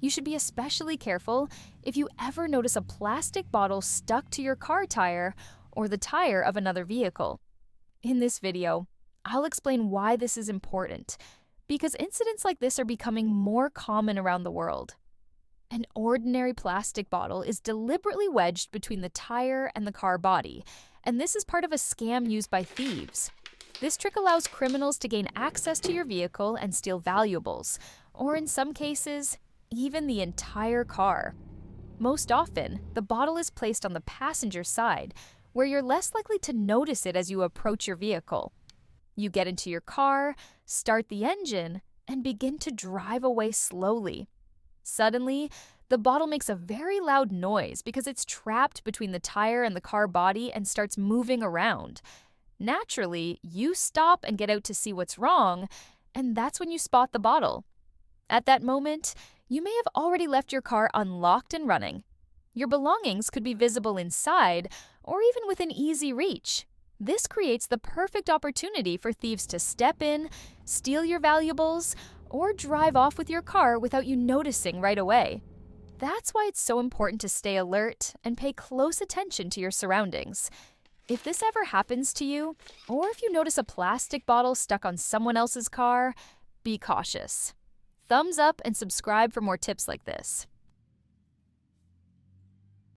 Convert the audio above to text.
You should be especially careful if you ever notice a plastic bottle stuck to your car tire or the tire of another vehicle. In this video, I'll explain why this is important, because incidents like this are becoming more common around the world. An ordinary plastic bottle is deliberately wedged between the tire and the car body, and this is part of a scam used by thieves. This trick allows criminals to gain access to your vehicle and steal valuables, or in some cases, even the entire car. Most often, the bottle is placed on the passenger side, where you're less likely to notice it as you approach your vehicle. You get into your car, start the engine, and begin to drive away slowly. Suddenly, the bottle makes a very loud noise because it's trapped between the tire and the car body and starts moving around. Naturally, you stop and get out to see what's wrong, and that's when you spot the bottle. At that moment, you may have already left your car unlocked and running. Your belongings could be visible inside or even within easy reach. This creates the perfect opportunity for thieves to step in, steal your valuables, or drive off with your car without you noticing right away. That's why it's so important to stay alert and pay close attention to your surroundings. If this ever happens to you, or if you notice a plastic bottle stuck on someone else's car, be cautious. Thumbs up and subscribe for more tips like this.